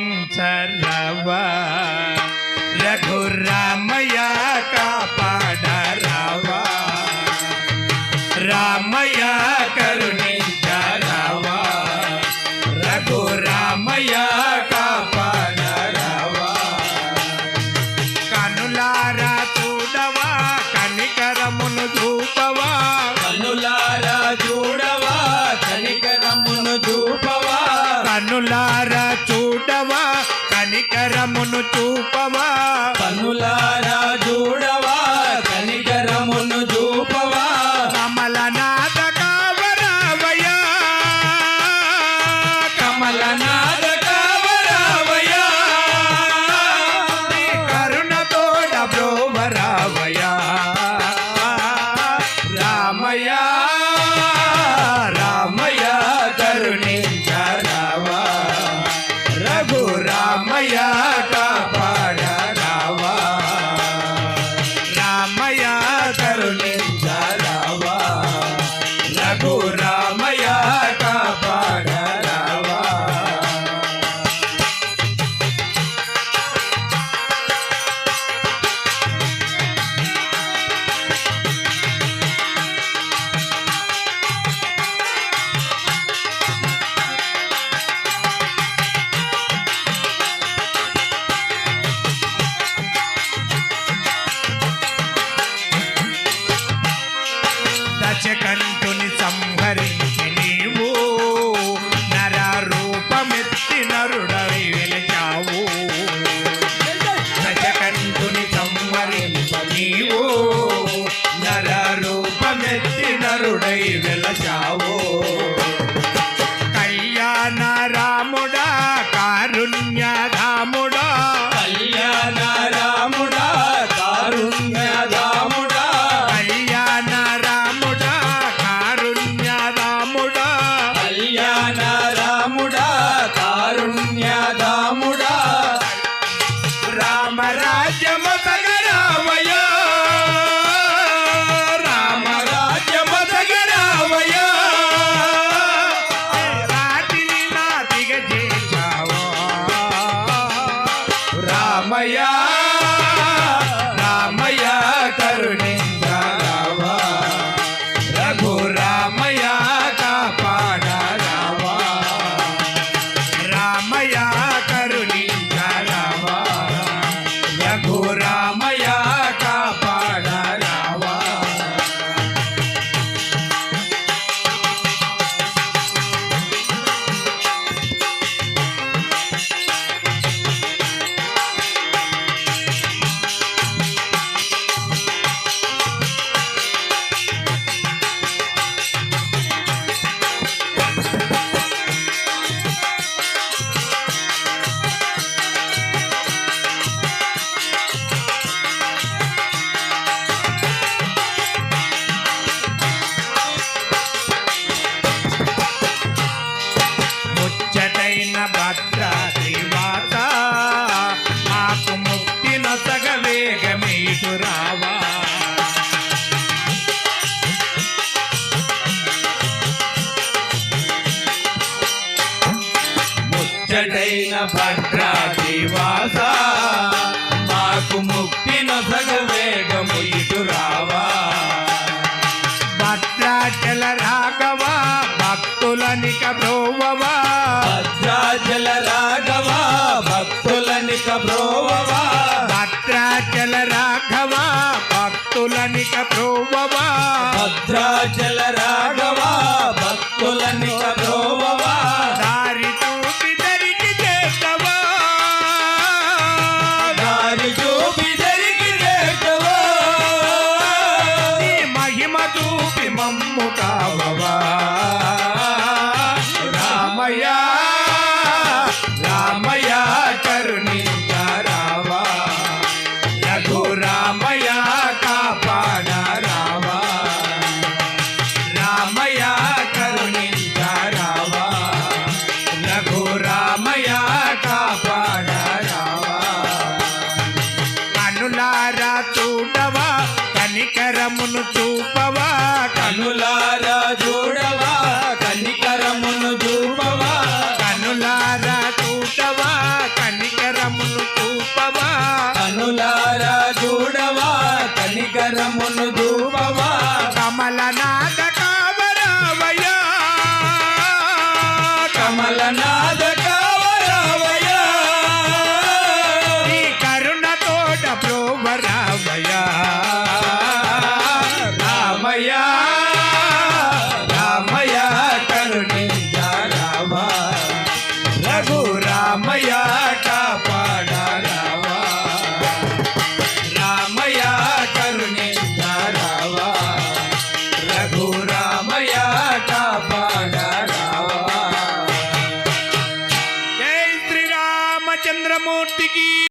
కరుణించరవా రఘురామయ్య కాపాడరవా రామయ్య కరుణించరవా రఘురామయ్య కాపాడరవా కనులారా చూడవా కనికరమును చూపవా కనులారా చూడవా కనికరమును చూపవా కనులారా చూడవా కనికరమును చూపవా కనులారా చూడవా కనికరమును చూపవా కమలనాథ కావరావయ్యా కమలనాథ కావరావయ్యా నీ కరుణతోడ బ్రోవరావయ్యా రామయ్య రామయ్య కరుణించరావా రఘురామయ్య కాపాడరావా రామయ్య కరుణించరావా రఘురామయ్య కాపాడరావా దశకంఠుని సంహరించి నీవు నరరూపమెత్తి నరుడై వెలిచావు దశకంఠుని సంహరించి నీవు నరరూపమెత్తి నరుడై వెలచావు కళ్యాణ రాముడా కారుణ్యధాముడా కళ్యాణ రాముడా కారుణ్యధాముడా కళ్యాణ రాముడా కారుణ్యధాముడా కళ్యాణ రాముడా కారుణ్యధాముడా రామరాజ్యము సగరావయ్యా రామరాజ్యము సగరావయ్యా రాతిని నాతిగా చేశావా రామయ్య రామయ్య కరుణించరావా రఘురామయ్య కాపాడరావా రామయ్య కరుణించరావా రఘురామయ్య కాపాడరావా ముచ్చటైన భద్రాద్రివాత మాకు ముక్తి నొసగ వేగమేటు రావా ముచ్చటైన భద్రాద్రివాస మాకు ముక్తి నొసగ వేగము ఇటు రావా భద్రాచల రాఘవా భక్తులనిక బ్రోవవా భద్రాచల రాఘవా భక్తులనిక బ్రోవవా భద్రాచల రాఘవా భక్తులనిక బ్రోవవా భద్రాచల రాఘవా భక్తులనిక బ్రోవవా దారి చూపి దరికి చేస్తవా దారి చూపి జరిగి రేటవా నీ మహిమ చూపి మమ్ము కావవా రామయ్య శివయ్యా